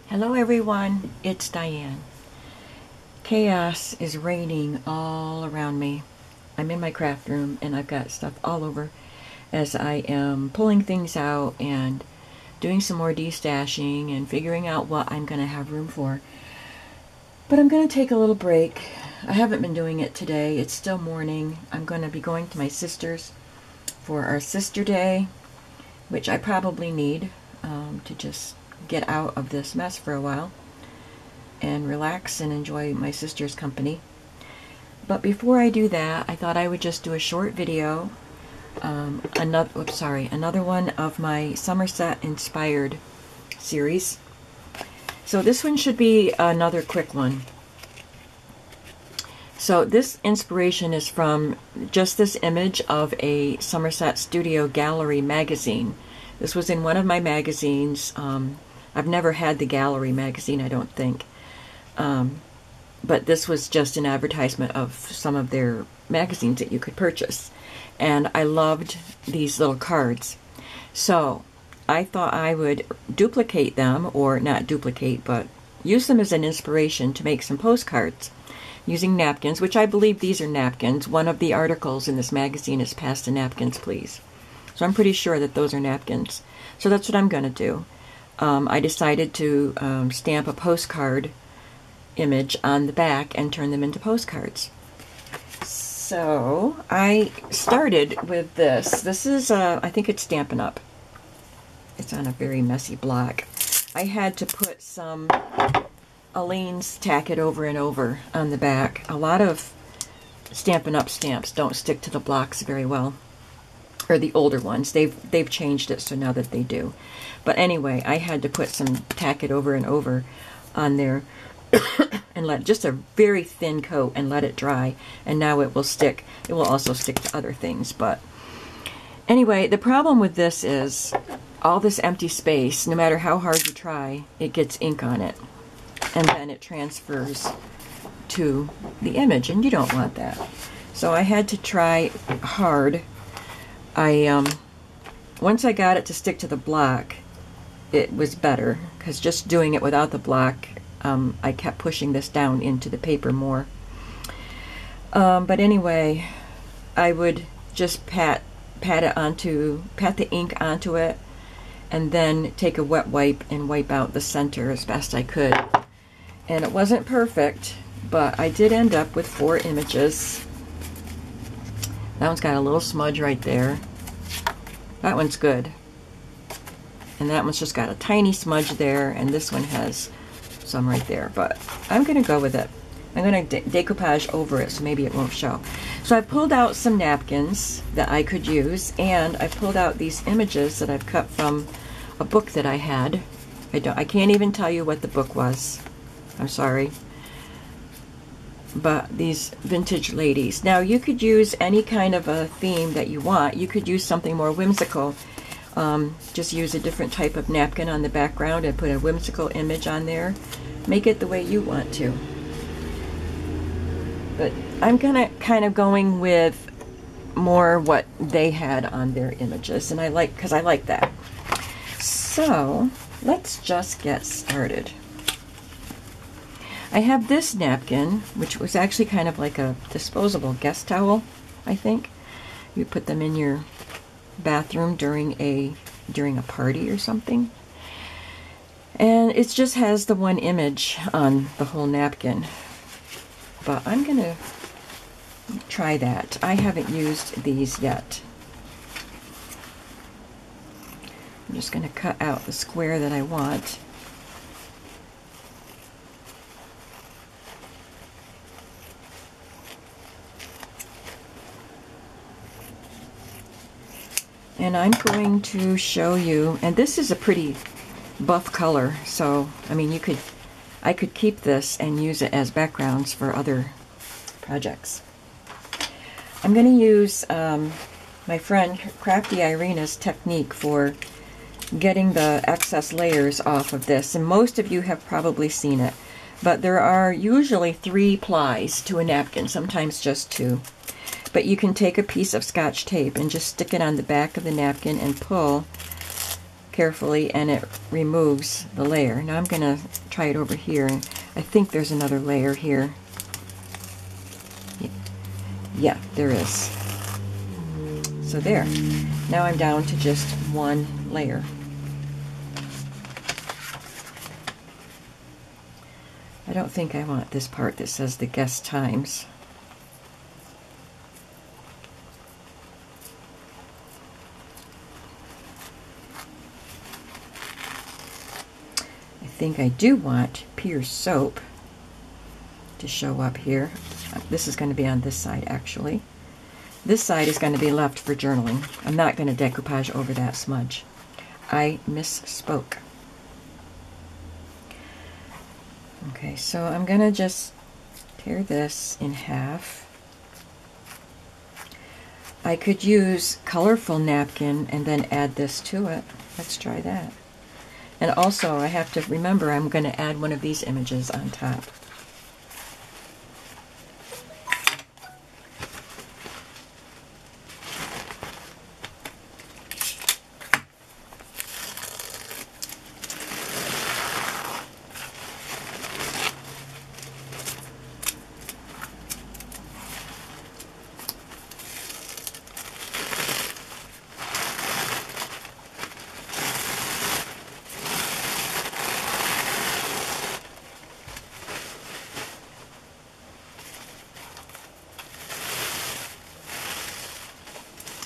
Hello everyone, it's Diane. Chaos is reigning all around me. I'm in my craft room and I've got stuff all over as I am pulling things out and doing some more destashing and figuring out what I'm going to have room for. But I'm going to take a little break. I haven't been doing it today. It's still morning. I'm going to be going to my sister's for our sister day, which I probably need to just get out of this mess for a while and relax and enjoy my sister's company. But before I do that, I thought I would just do a short video, another one of my Somerset inspired series. So this one should be another quick one. So this inspiration is from just this image of a Somerset Studio gallery magazine. This was in one of my magazines. I've never had the gallery magazine, I don't think. But this was just an advertisement of some of their magazines that you could purchase. And I loved these little cards. So I thought I would duplicate them, or not duplicate, but use them as an inspiration to make some postcards using napkins, which I believe these are napkins. One of the articles in this magazine is "Pass the napkins, please." So I'm pretty sure that those are napkins. So that's what I'm going to do. I decided to stamp a postcard image on the back and turn them into postcards. So I started with this. This is, I think it's Stampin' Up. It's on a very messy block. I had to put some Aleene's Tack It Over and Over on the back. A lot of Stampin' Up stamps don't stick to the blocks very well. Or the older ones. They've changed it so now that they do. But anyway, I had to put some Tack It Over and Over on there and let just a very thin coat and let it dry, and now it will stick. It will also stick to other things. But anyway, the problem with this is all this empty space, no matter how hard you try, it gets ink on it, and then it transfers to the image, and you don't want that. So I had to try hard. Once I got it to stick to the block, it was better, because just doing it without the block, I kept pushing this down into the paper more. But anyway, I would just pat the ink onto it, and then take a wet wipe and wipe out the center as best I could. And it wasn't perfect, but I did end up with 4 images. That one's got a little smudge right there. That one's good. And that one's just got a tiny smudge there, and this one has some right there. But I'm going to go with it. I'm going to decoupage over it so maybe it won't show. So I pulled out some napkins that I could use, and I pulled out these images that I've cut from a book that I had. I can't even tell you what the book was. I'm sorry. But these vintage ladies. Now you could use any kind of a theme that you want. You could use something more whimsical. Just use a different type of napkin on the background and put a whimsical image on there. Make it the way you want to. But I'm kind of going with more what they had on their images, and because I like that. So let's just get started. I have this napkin, which was actually kind of like a disposable guest towel, I think. You put them in your bathroom during a party or something. And it just has the one image on the whole napkin. But I'm going to try that. I haven't used these yet. I'm just going to cut out the square that I want. And I'm going to show you, and this is a pretty buff color, so I mean I could keep this and use it as backgrounds for other projects. I'm going to use my friend Crafty Irina's technique for getting the excess layers off of this, and most of you have probably seen it, but there are usually 3 plies to a napkin, sometimes just 2. But you can take a piece of Scotch tape and just stick it on the back of the napkin and pull carefully and it removes the layer. Now I'm going to try it over here. I think there's another layer here. Yeah, there is. So there. Now I'm down to just one layer. I don't think I want this part that says the guest times. I think I do want Pure Soap to show up here. This is going to be on this side, actually. This side is going to be left for journaling. I'm not going to decoupage over that smudge. I misspoke. Okay, so I'm going to just tear this in half. I could use colorful napkin and then add this to it. Let's try that. And also, I have to remember I'm going to add one of these images on top.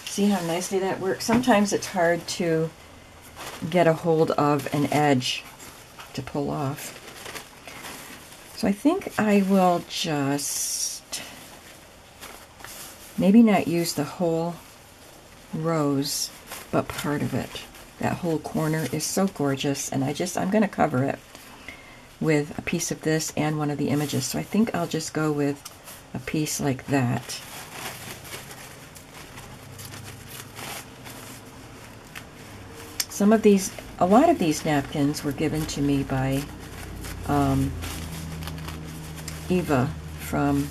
See how nicely that works? Sometimes it's hard to get a hold of an edge to pull off. So I think I will just maybe not use the whole rose, but part of it. That whole corner is so gorgeous, and I'm going to cover it with a piece of this and one of the images. So I think I'll just go with a piece like that. A lot of these napkins were given to me by Eva from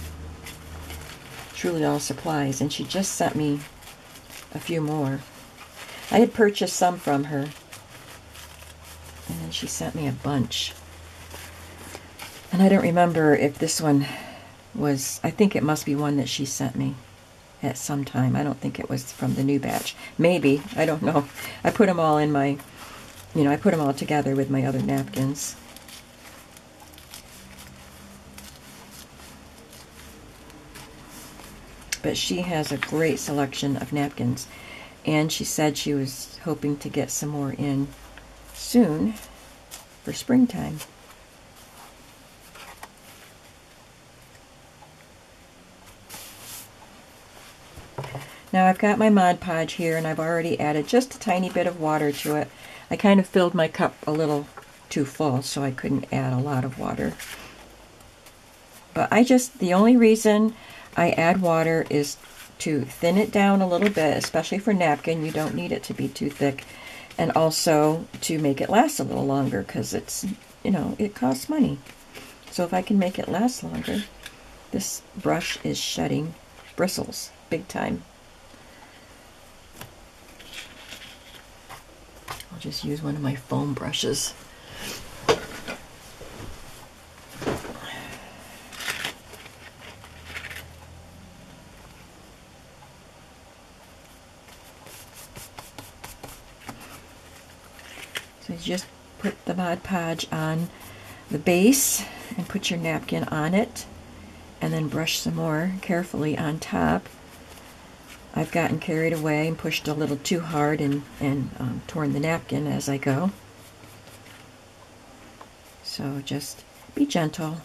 Truly All Supplies, and she just sent me a few more. I had purchased some from her, and then she sent me a bunch. And I don't remember if this one was, I think it must be one that she sent me at some time. I don't think it was from the new batch. Maybe, I don't know. I put them all in my, I put them all together with my other napkins. But she has a great selection of napkins, and she said she was hoping to get some more in soon for springtime. Now I've got my Mod Podge here, and I've already added just a tiny bit of water to it. I kind of filled my cup a little too full, so I couldn't add a lot of water. But the only reason I add water is to thin it down a little bit, especially for napkin. You don't need it to be too thick. And also to make it last a little longer, because it's, it costs money. So if I can make it last longer, this brush is shedding bristles big time. I'll just use one of my foam brushes. So you just put the Mod Podge on the base and put your napkin on it, and then brush some more carefully on top. I've gotten carried away and pushed a little too hard and torn the napkin as I go. So just be gentle.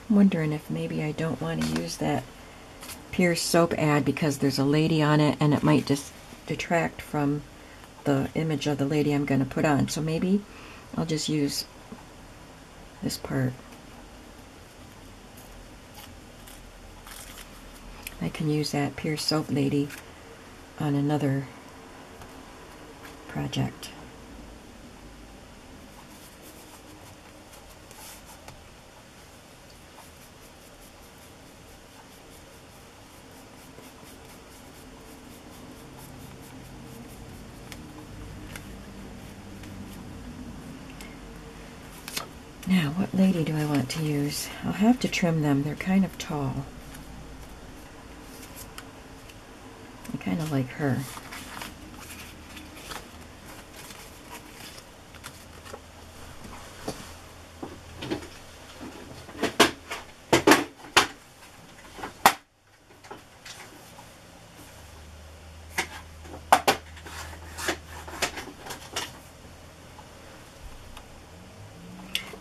I'm wondering if maybe I don't want to use that Pure Soap ad because there's a lady on it, and it might just detract from the image of the lady I'm going to put on. So maybe I'll just use this part. I can use that Pure Soap lady on another project. Now, what lady do I want to use? I'll have to trim them. They're kind of tall. I kind of like her.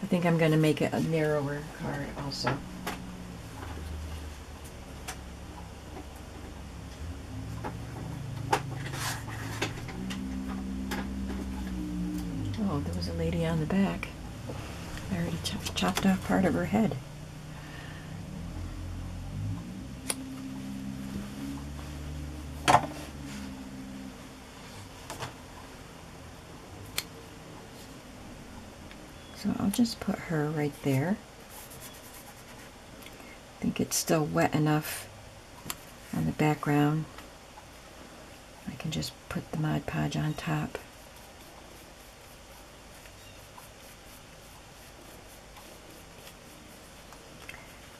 I think I'm going to make it a narrower card also. Oh, there was a lady on the back. I already chopped off part of her head. So I'll just put her right there. I think it's still wet enough on the background. I can just put the Mod Podge on top.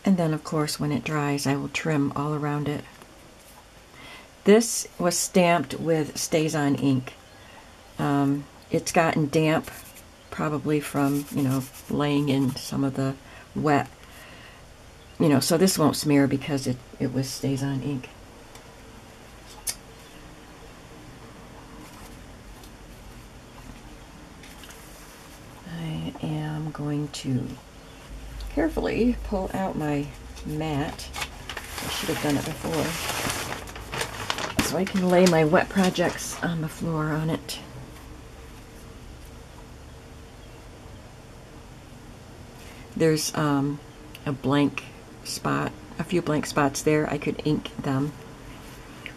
And then, of course, when it dries, I will trim all around it. This was stamped with Stays-On ink. It's gotten damp, probably from, laying in some of the wet. So this won't smear because it was Stays-On ink. I am going to carefully pull out my mat. I should have done it before. So I can lay my wet projects on the floor on it. There's a blank spot, a few blank spots there. I could ink them,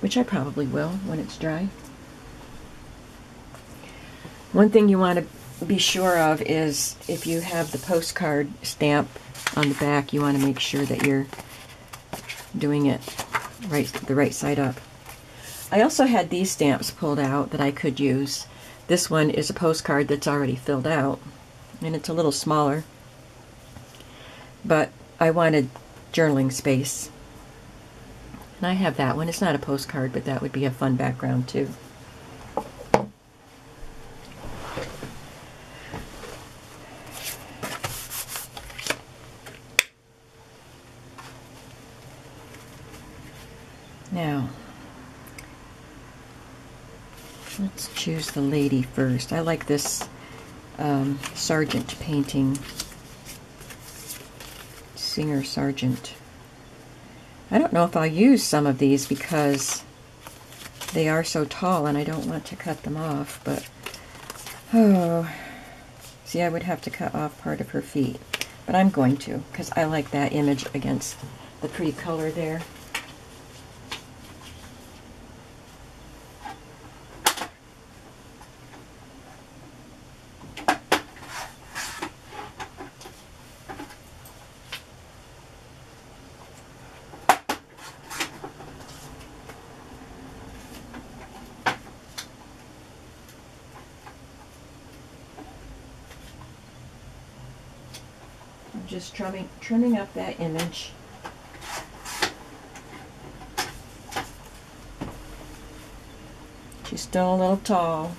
which I probably will when it's dry. One thing you want to be sure of is if you have the postcard stamp on the back, you want to make sure that you're doing it the right side up. I also had these stamps pulled out that I could use. This one is a postcard that's already filled out, and it's a little smaller, but I wanted journaling space. And I have that one. It's not a postcard, but that would be a fun background too. Now, let's choose the lady first. I like this Sargent painting. Singer Sargent. I don't know if I'll use some of these because they are so tall and I don't want to cut them off, but see, I would have to cut off part of her feet, but I'm going to because I like that image against the pretty color there. Just trimming up that image. She's still a little tall.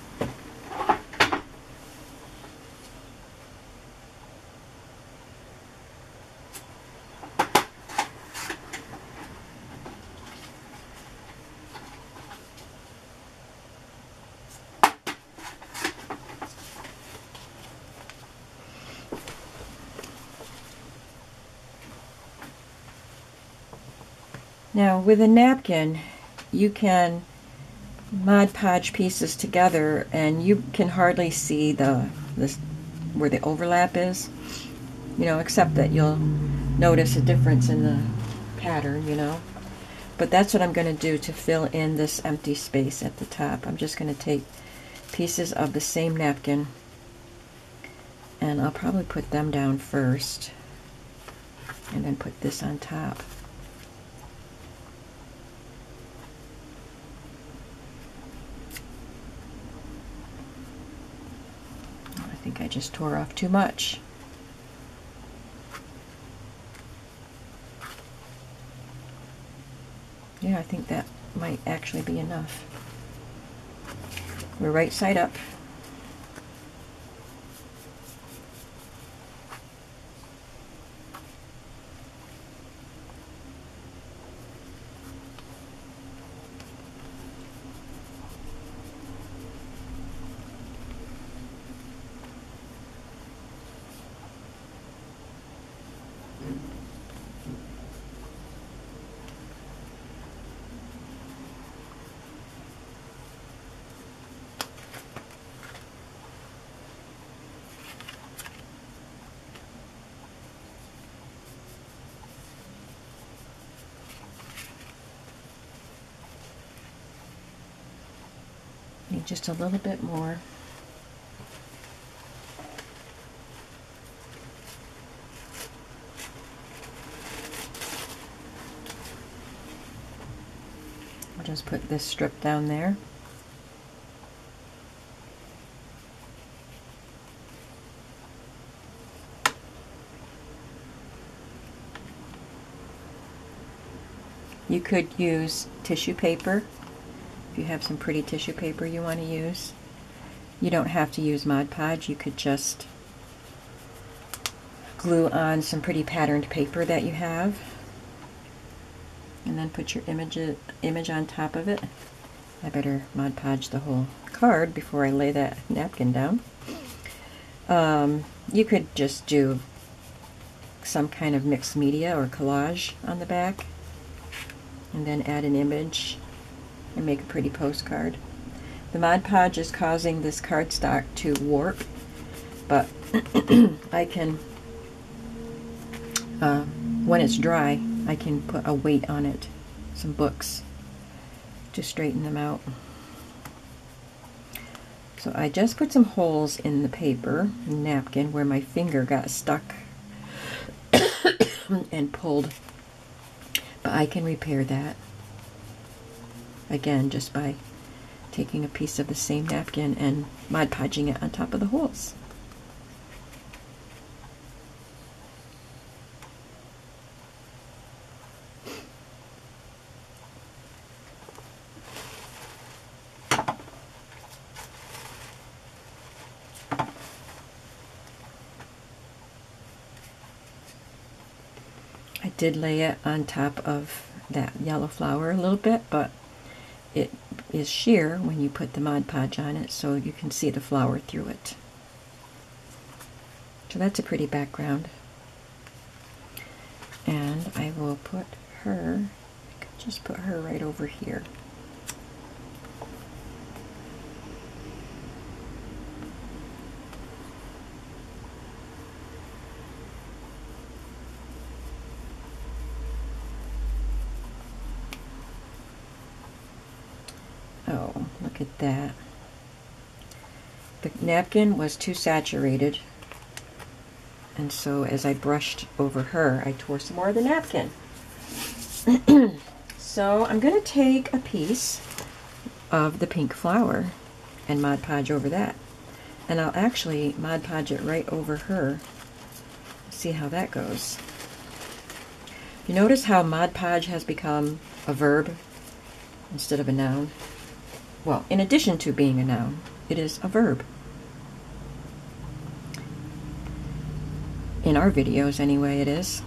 Now, with a napkin, you can Mod Podge pieces together, and you can hardly see where the overlap is, except that you'll notice a difference in the pattern, But that's what I'm going to do to fill in this empty space at the top. I'm just going to take pieces of the same napkin, and I'll probably put them down first and then put this on top. I think I just tore off too much. Yeah, I think that might actually be enough. We're right side up. Need just a little bit more. I'll just put this strip down there. You could use tissue paper. If you have some pretty tissue paper you want to use. You don't have to use Mod Podge. You could just glue on some pretty patterned paper that you have, and then put your image on top of it. I better Mod Podge the whole card before I lay that napkin down. You could just do some kind of mixed media or collage on the back, and then add an image and make a pretty postcard. The Mod Podge is causing this cardstock to warp, but I can, when it's dry, I can put a weight on it, some books, to straighten them out. So I just put some holes in the paper, napkin, where my finger got stuck and pulled, but I can repair that. Again, just by taking a piece of the same napkin and Mod Podging it on top of the holes. I did lay it on top of that yellow flower a little bit, but it is sheer when you put the Mod Podge on it, so you can see the flower through it. So that's a pretty background. And I will put her, I could just put her right over here. Oh, look at that. The napkin was too saturated, and so as I brushed over her, I tore some more of the napkin. So I'm going to take a piece of the pink flower and Mod Podge over that. And I'll actually Mod Podge it right over her. See how that goes. You notice how Mod Podge has become a verb instead of a noun? Well, in addition to being a noun, it is a verb. In our videos, anyway, it is.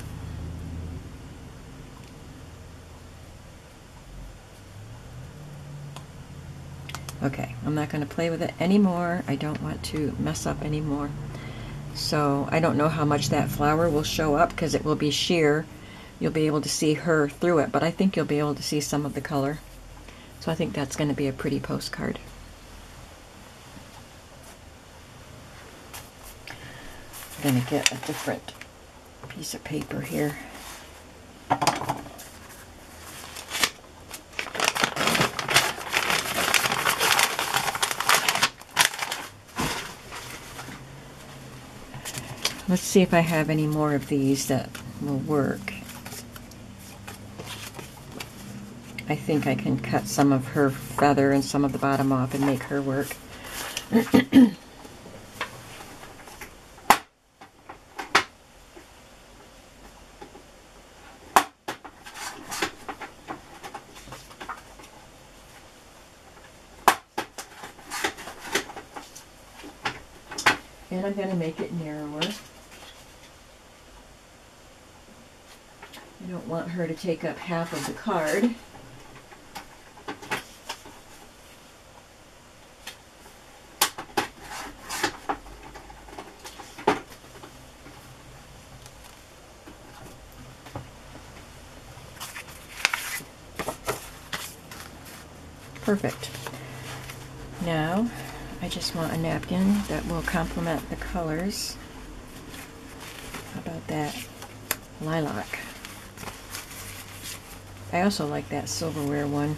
Okay, I'm not going to play with it anymore. I don't want to mess up anymore. So I don't know how much that flower will show up because it will be sheer. You'll be able to see her through it, but I think you'll be able to see some of the color. So I think that's going to be a pretty postcard. I'm going to get a different piece of paper here. let's see if I have any more of these that will work. I think I can cut some of her feather and some of the bottom off and make her work. And I'm going to make it narrower. I don't want her to take up half of the card. Perfect. Now, I just want a napkin that will complement the colors. How about that lilac? I also like that silverware one.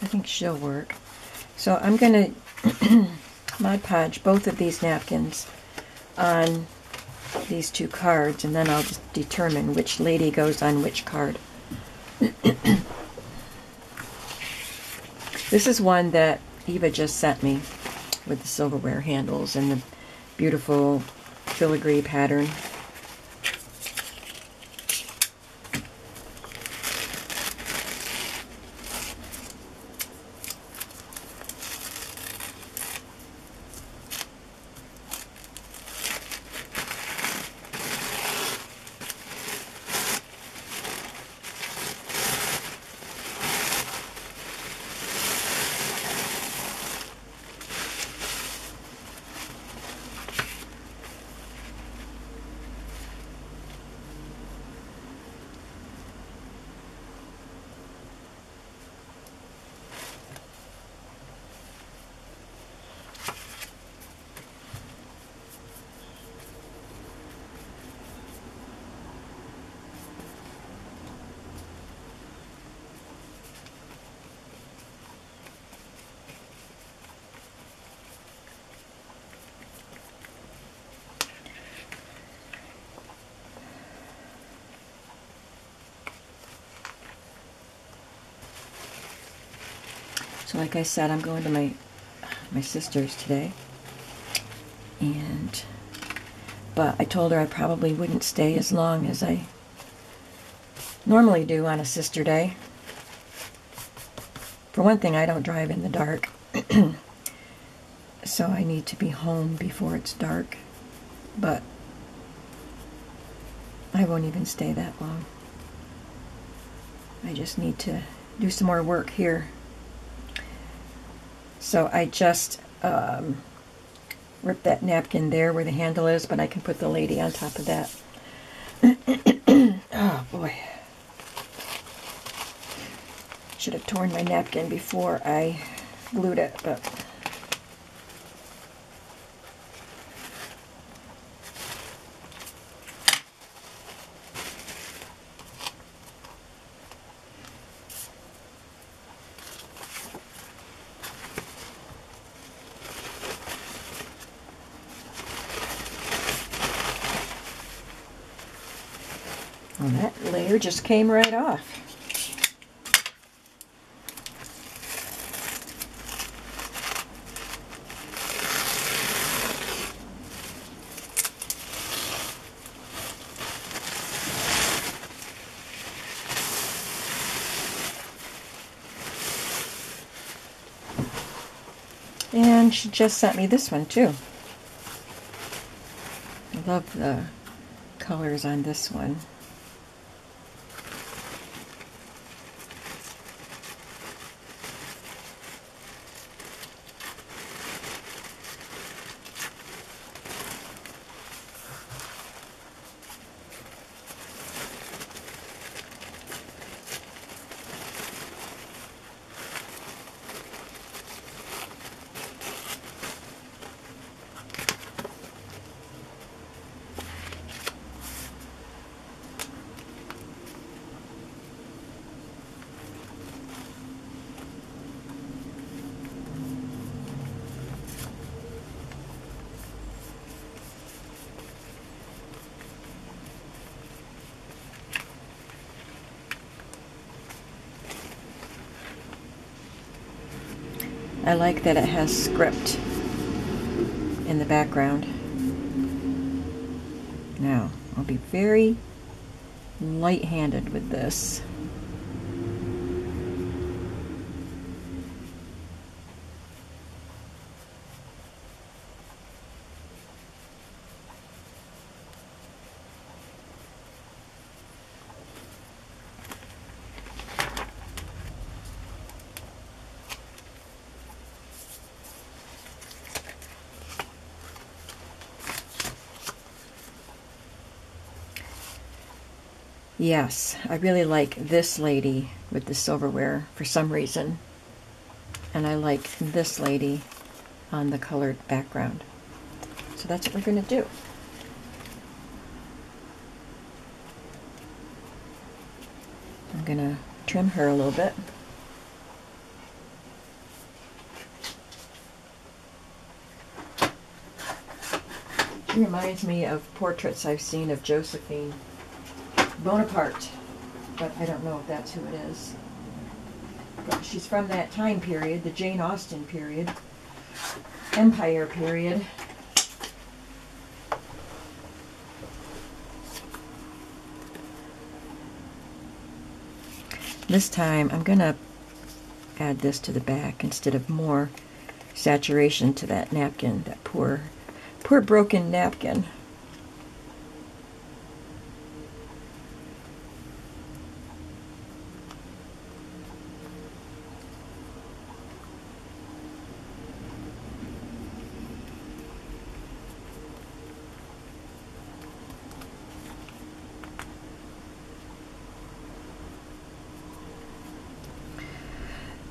I think she'll work. So I'm going to Mod Podge both of these napkins on these two cards, and then I'll just determine which lady goes on which card. This is one that Eva just sent me with the silverware handles and the beautiful filigree pattern. So like I said, I'm going to my sister's today, but I told her I probably wouldn't stay as long as I normally do on a sister day. For one thing, I don't drive in the dark, so I need to be home before it's dark, but I won't even stay that long. I just need to do some more work here. So I just ripped that napkin there where the handle is, but I can put the lady on top of that. Oh boy. Should have torn my napkin before I glued it, but well, that layer just came right off. And she just sent me this one too. I love the colors on this one. I like that it has script in the background. Now, I'll be very light-handed with this. Yes, I really like this lady with the silverware for some reason. And I like this lady on the colored background. So that's what we're going to do. I'm going to trim her a little bit. She reminds me of portraits I've seen of Josephine Bonaparte, but I don't know if that's who it is. But she's from that time period, the Jane Austen period, Empire period. This time I'm going to add this to the back instead of more saturation to that napkin, that poor broken napkin.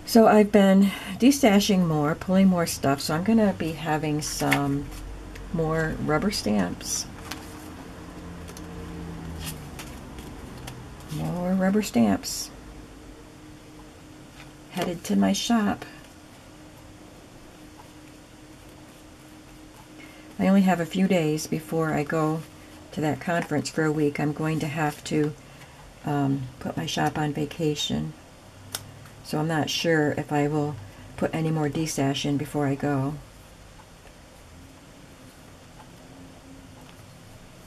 So I've been destashing more, pulling more stuff, so I'm going to be having some more rubber stamps. More rubber stamps. Headed to my shop. I only have a few days before I go to that conference for a week. I'm going to have to put my shop on vacation. So I'm not sure if I will put any more destash in before I go.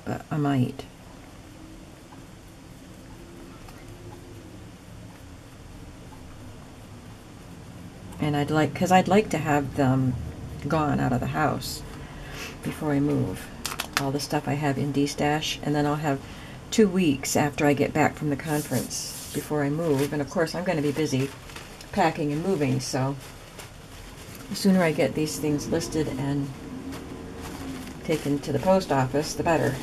But I might. And I'd like to have them gone out of the house before I move. All the stuff I have in destash, and then I'll have 2 weeks after I get back from the conference before I move. And of course I'm going to be busy packing and moving, so the sooner I get these things listed and taken to the post office, the better.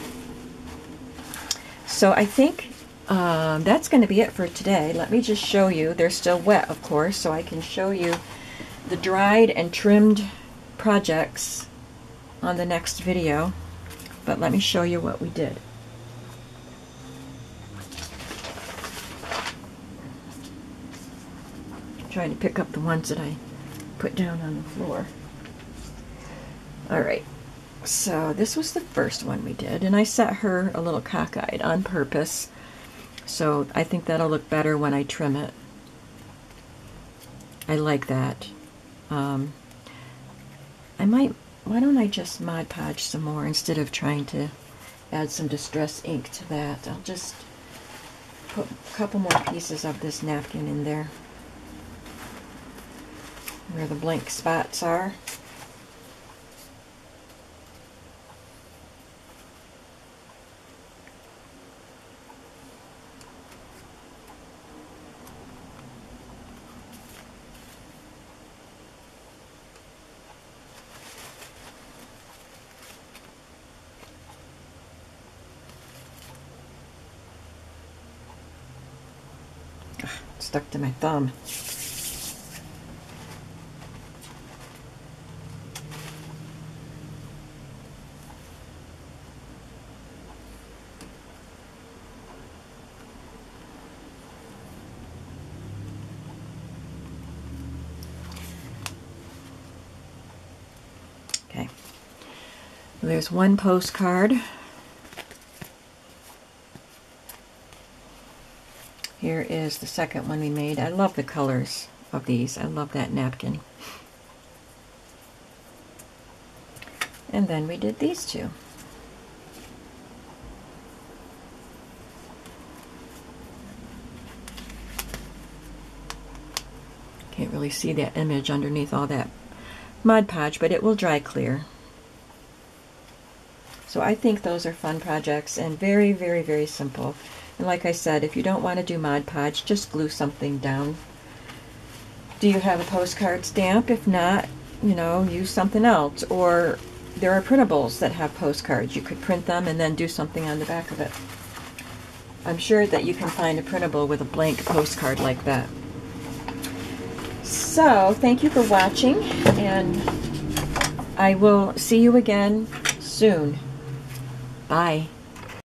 So I think that's going to be it for today. Let me just show you. They're still wet, of course, so I can show you the dried and trimmed projects on the next video. But let me show you what we did. Trying to pick up the ones that I put down on the floor. Alright, so this was the first one we did, and I set her a little cockeyed on purpose, so I think that'll look better when I trim it. I like that. Why don't I just Mod Podge some more instead of trying to add some Distress ink to that. I'll just put a couple more pieces of this napkin in there, where the blank spots are. Ugh, stuck to my thumb. Okay, there's one postcard. Here is the second one we made. I love the colors of these. I love that napkin. And then we did these two. Can't really see that image underneath all that Mod Podge, but it will dry clear. So I think those are fun projects and very, very, very simple. And like I said, if you don't want to do Mod Podge, just glue something down. Do you have a postcard stamp? If not, you know, use something else. Or there are printables that have postcards. You could print them and then do something on the back of it. I'm sure that you can find a printable with a blank postcard like that. So, thank you for watching, and I will see you again soon. Bye.